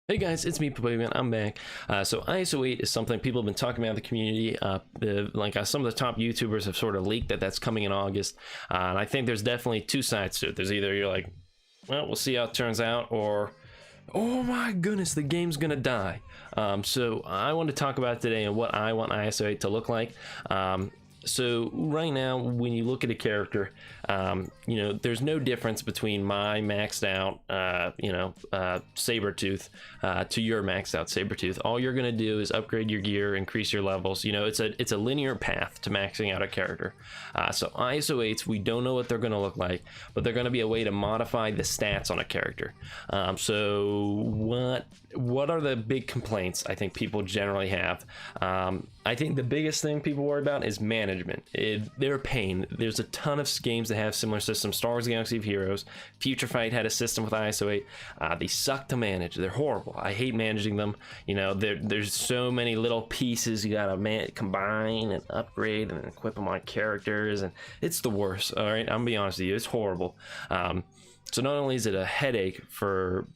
Hey guys, it's me, Papavian. I'm back. So ISO-8 is something people have been talking about in the community. Some of the top YouTubers have sort of leaked that that's coming in August. And I think there's definitely two sides to it. There's either you're like, well, we'll see how it turns out, or, oh my goodness, the game's gonna die. So I want to talk about today and what I want ISO-8 to look like. So right now, when you look at a character, there's no difference between my maxed out, Sabretooth to your maxed out Sabretooth. All you're gonna do is upgrade your gear, increase your levels. It's a linear path to maxing out a character. So ISO-8s, we don't know what they're gonna look like, but they're gonna be a way to modify the stats on a character. So what are the big complaints I think people generally have? I think the biggest thing people worry about is management. They're a pain. There's a ton of games that have similar systems. Star Wars Galaxy of Heroes, Future Fight had a system with ISO-8. They suck to manage. They're horrible. I hate managing them. There's so many little pieces you gotta combine and upgrade and equip them on characters, and it's the worst. All right, I'm gonna be honest with you, it's horrible. So not only is it a headache for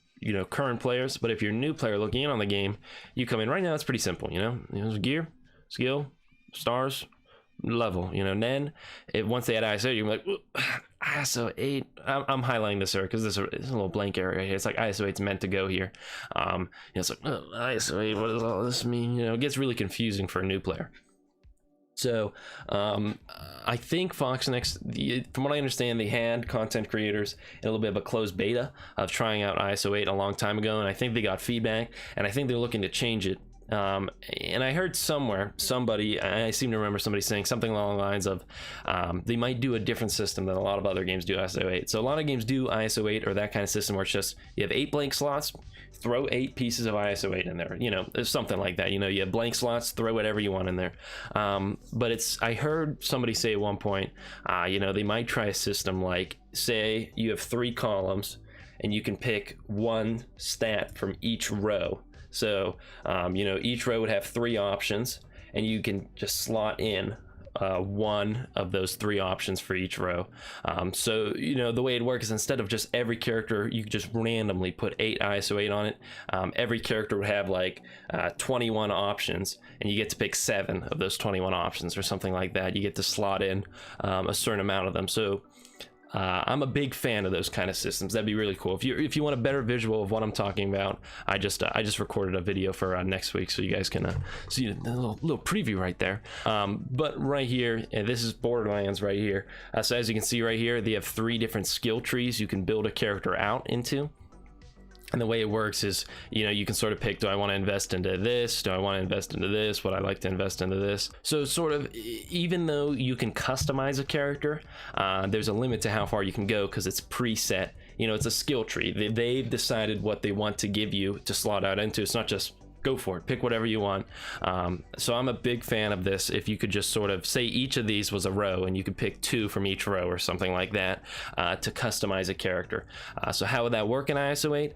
current players, but if you're a new player looking in on the game, you come in right now, it's pretty simple. Gear, skill, stars, level. And then once they add ISO, you're like, ISO-8. I'm highlighting this here because this is a little blank area here. It's like ISO-8's meant to go here. It's like, ISO-8, what does all this mean? It gets really confusing for a new player. So I think FoxNext, from what I understand, they had content creators in a little bit of a closed beta of trying out ISO-8 a long time ago, and I think they got feedback, and I think they're looking to change it. And I heard somebody, I seem to remember somebody saying something along the lines of they might do a different system than a lot of other games do ISO-8. So a lot of games do ISO-8 or that kind of system where it's just you have 8 blank slots, throw 8 pieces of ISO-8 in there. There's something like that. You have blank slots, throw whatever you want in there. But I heard somebody say at one point, they might try a system like, say you have 3 columns and you can pick 1 stat from each row. So each row would have 3 options, and you can just slot in 1 of those 3 options for each row. So the way it works is instead of just every character, you could just randomly put 8 ISO-8 on it. Every character would have like 21 options, and you get to pick 7 of those 21 options or something like that. You get to slot in a certain amount of them. So I'm a big fan of those kind of systems. That'd be really cool. If you want a better visual of what I'm talking about, I just recorded a video for next week, so you guys can see a little preview right there. But right here, this is Borderlands right here. So as you can see right here, they have 3 different skill trees you can build a character out into. And the way it works is, you can sort of pick, do I want to invest into this? Do I want to invest into this? Would I like to invest into this? So sort of, even though you can customize a character, there's a limit to how far you can go because it's preset. It's a skill tree. They've decided what they want to give you to slot out into. It's not just go for it, pick whatever you want. So I'm a big fan of this. If you could just sort of say each of these was a row and you could pick 2 from each row or something like that to customize a character. So how would that work in ISO-8?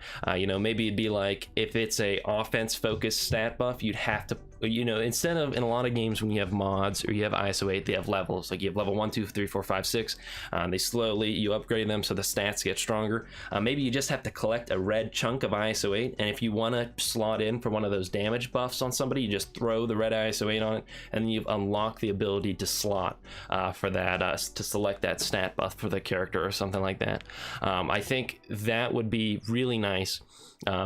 Maybe it'd be like if it's a offense focused stat buff, you'd have to, instead of in a lot of games when you have mods or you have ISO-8, they have levels. Like you have level 1, 2, 3, 4, 5, 6. You upgrade them so the stats get stronger. Maybe you just have to collect a red chunk of ISO-8, and if you want to slot in for one of those damage buffs on somebody, you just throw the red ISO-8 on it, and then you unlock the ability to slot for that, to select that stat buff for the character or something like that. I think that would be really nice.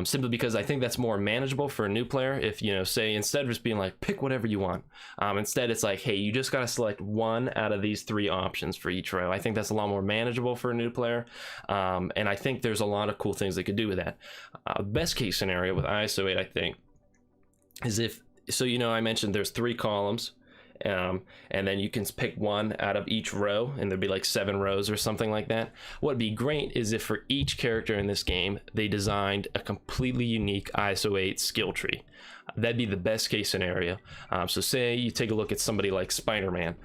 Simply because I think that's more manageable for a new player. If say instead of just being like pick whatever you want, instead it's like, hey, you just got to select 1 out of these 3 options for each row. I think that's a lot more manageable for a new player, and I think there's a lot of cool things they could do with that. Best case scenario with ISO-8, I think, is I mentioned there's 3 columns. And then you can pick 1 out of each row, and there'd be like 7 rows or something like that. What'd be great is if for each character in this game they designed a completely unique ISO-8 skill tree. That'd be the best case scenario. So say you take a look at somebody like Spider-Man.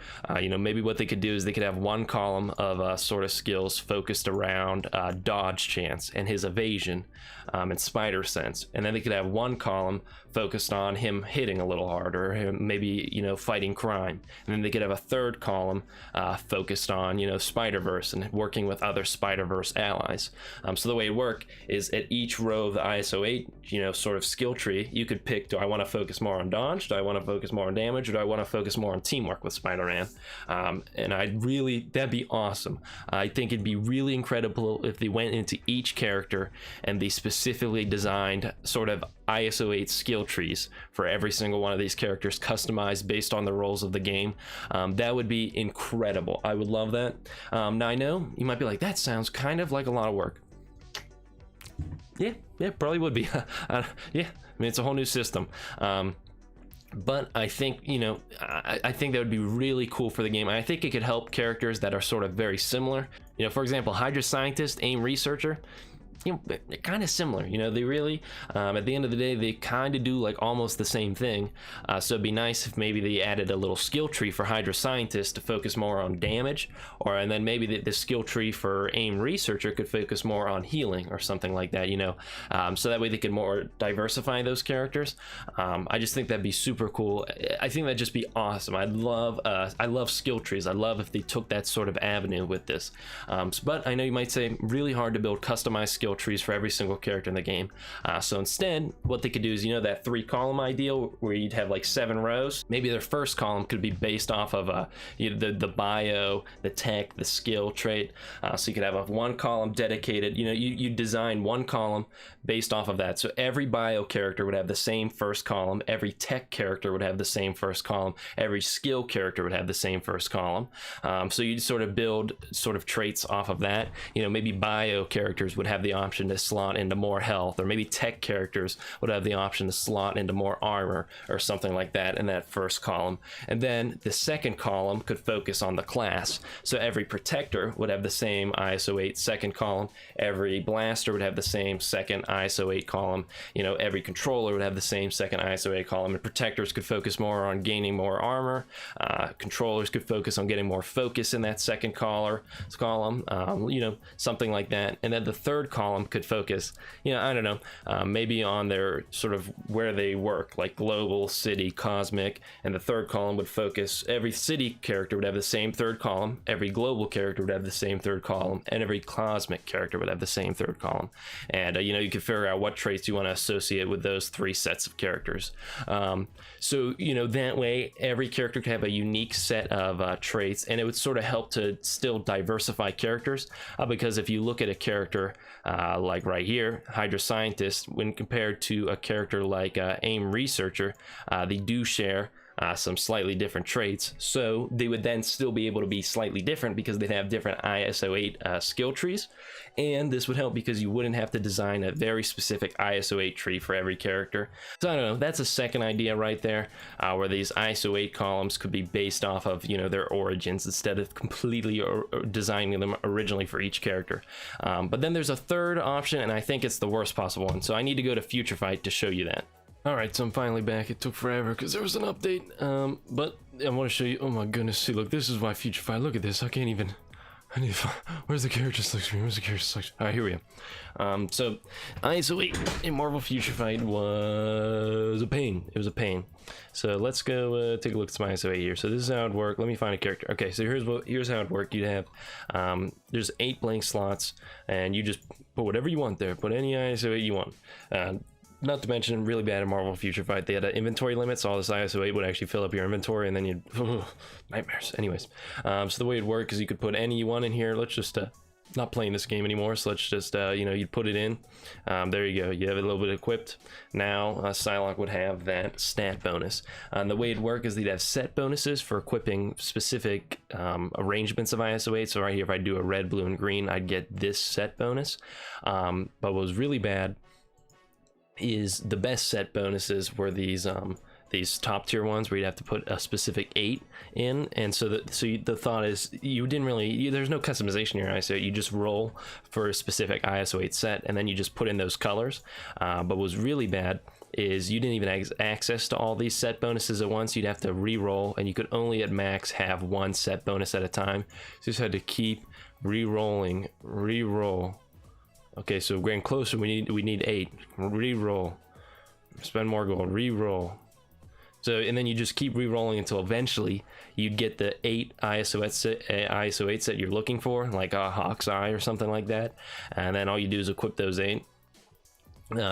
Maybe what they could do is they could have 1 column of sort of skills focused around dodge chance and his evasion and spider sense, and then they could have 1 column focused on him hitting a little harder, maybe fighting crime. And then they could have a third column focused on, you know, Spider-Verse and working with other Spider-Verse allies. So the way it works is at each row of the ISO-8, you know, sort of skill tree, you could pick, do I want to focus more on dodge, do I want to focus more on damage, or do I want to focus more on teamwork with Spider-Man? And that'd be awesome. I think it'd be really incredible if they went into each character and they specifically designed sort of ISO-8 skill trees for every single one of these characters, customized based on the roles of the game. That would be incredible. I would love that. Now I know you might be like, that sounds kind of like a lot of work. Yeah, probably would be. Yeah, I mean, it's a whole new system. But I think, you know, I think that would be really cool for the game. I think it could help characters that are sort of very similar. You know, for example, Hydra Scientist, AIM Researcher, you know, they're kind of similar. You know, they really, at the end of the day, they kind of do like almost the same thing. So it'd be nice if maybe they added a little skill tree for Hydra Scientist to focus more on damage, and then maybe the skill tree for AIM Researcher could focus more on healing or something like that, you know. So that way they could more diversify those characters. I just think that'd be super cool. I think that'd just be awesome. I love skill trees. I love if they took that sort of avenue with this. But I know you might say, really hard to build customized skill trees for every single character in the game. So instead, what they could do is, you know, that 3-column ideal where you'd have like 7 rows. Maybe their first column could be based off of you know, the bio, the tech, the skill trait. So you could have a 1 column dedicated. You know, you design 1 column based off of that. So every bio character would have the same first column. Every tech character would have the same first column. Every skill character would have the same first column. So you'd sort of build sort of traits off of that. You know, maybe bio characters would have the option to slot into more health, or maybe tech characters would have the option to slot into more armor or something like that in that first column. And then the second column could focus on the class. So every protector would have the same ISO-8 second column. Every blaster would have the same second ISO-8 column. You know, every controller would have the same second ISO-8 column. And protectors could focus more on gaining more armor. Controllers could focus on getting more focus in that second column. You know, something like that. And then the third column could focus, you know, I don't know, maybe on their sort of where they work, like global, city, cosmic. And the third column would focus, every city character would have the same third column, every global character would have the same third column, and every cosmic character would have the same third column. And you know, you can figure out what traits you want to associate with those 3 sets of characters. So you know, that way every character could have a unique set of traits, and it would sort of help to still diversify characters, because if you look at a character like right here, Hydra Scientist, when compared to a character like AIM Researcher, they do share some slightly different traits. So they would then still be able to be slightly different because they'd have different ISO-8 skill trees. And this would help because you wouldn't have to design a very specific ISO-8 tree for every character. So I don't know, that's a second idea right there, where these ISO-8 columns could be based off of, you know, their origins instead of completely designing them originally for each character. But then there's a third option, and I think it's the worst possible one. So I need to go to Future Fight to show you that. Alright, so I'm finally back. It took forever because there was an update, but I want to show you. Oh my goodness, see, look, this is why Future Fight. Look at this. I can't even. I need to find, where's the character selection screen? Where's the character selection? Alright, here we go. So ISO-8 in Marvel Future Fight was a pain. It was a pain. So let's go take a look at my ISO-8 here. So this is how it worked. Let me find a character. Okay, so here's how it worked. You'd have there's 8 blank slots, and you just put whatever you want there. Put any ISO-8 you want. Not to mention, really bad in Marvel Future Fight, they had an inventory limit, so all this ISO-8 would actually fill up your inventory, and then you'd nightmares. Anyways, so the way it worked is you could put any you want in here. Let's just not playing this game anymore, so let's just you know, you'd put it in. There you go, you have it a little bit equipped. Now Psylocke would have that stat bonus. The way it'd work is they'd have set bonuses for equipping specific arrangements of ISO-8. So right here, if I do a red, blue, and green, I'd get this set bonus. But what was really bad is the best set bonuses were these top tier ones where you'd have to put a specific 8 in, and so the thought is you didn't really, there's no customization here. ISO, you just roll for a specific ISO-8 set, and then you just put in those colors. But what was really bad is you didn't even have access to all these set bonuses at once. You'd have to re-roll, and you could only at max have 1 set bonus at a time. So you just had to keep re-rolling, re-roll. Okay, so we're getting closer. We need 8. Re-roll. Spend more gold. Re-roll. So, and then you just keep re-rolling until eventually you'd get the 8 ISO-8 set you're looking for, like a Hawk's Eye or something like that. And then all you do is equip those 8.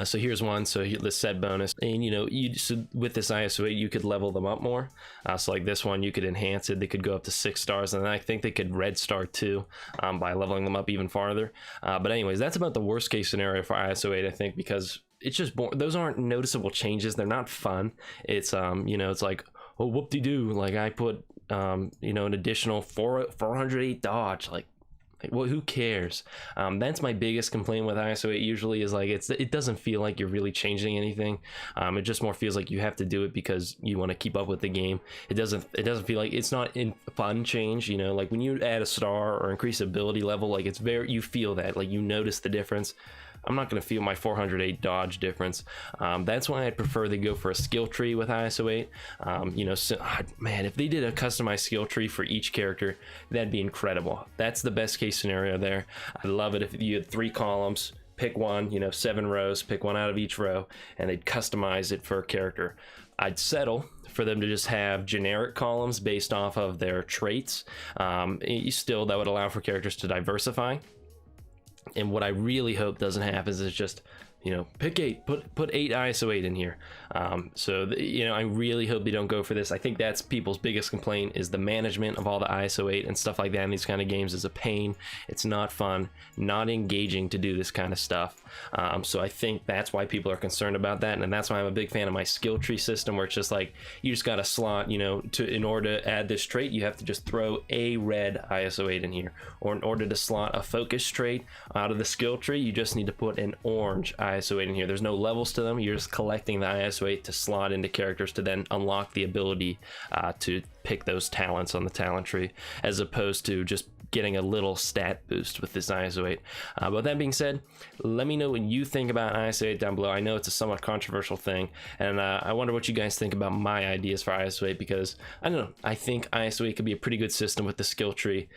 So here's one. So the set bonus, and you know, so with this ISO-8 you could level them up more. So like this one, you could enhance it. They could go up to 6 stars, and then I think they could red star too, by leveling them up even farther. But anyways, that's about the worst case scenario for ISO-8, I think, because it's just those aren't noticeable changes. They're not fun. It's you know, it's like, oh, whoop-de-doo, like I put you know, an additional 408 dodge, like well, who cares? That's my biggest complaint with ISO-8 usually, is like it doesn't feel like you're really changing anything. It just more feels like you have to do it because you want to keep up with the game. It doesn't feel like it's not in fun change, you know, like when you add a star or increase ability level, like it's very, you feel that, like you notice the difference. I'm not going to feel my 408 dodge difference. That's why I prefer they go for a skill tree with ISO-8. You know, so, man, if they did a customized skill tree for each character, that'd be incredible. That's the best case scenario there. I'd love it if you had 3 columns, pick one, you know, 7 rows, pick one out of each row, and they'd customize it for a character. I'd settle for them to just have generic columns based off of their traits. Still, that would allow for characters to diversify. And what I really hope doesn't happen is just, you know, pick 8, put 8 ISO-8 in here. You know, I really hope they don't go for this. I think that's people's biggest complaint, is the management of all the ISO-8 and stuff like that in these kind of games is a pain. It's not fun, not engaging to do this kind of stuff. So I think that's why people are concerned about that, and that's why I'm a big fan of my skill tree system, where it's just like, you just got to slot, you know, in order to add this trait, you have to just throw a red ISO-8 in here, or in order to slot a focus trait out of the skill tree, you just need to put an orange ISO-8 in here. There's no levels to them. You're just collecting the ISO-8 to slot into characters to then unlock the ability to pick those talents on the talent tree, as opposed to just getting a little stat boost with this ISO-8. But that being said, let me know what you think about ISO-8 down below. I know it's a somewhat controversial thing, and I wonder what you guys think about my ideas for ISO-8, because I don't know, I think ISO-8 could be a pretty good system with the skill tree.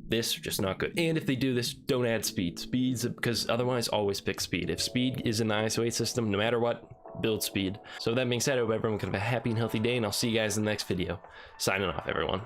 This just not good. And if they do this, don't add speeds, because otherwise always pick speed. If speed is in the ISO-8 system, no matter what, build speed. So with that being said, I hope everyone can have a happy and healthy day, and I'll see you guys in the next video. Signing off, everyone.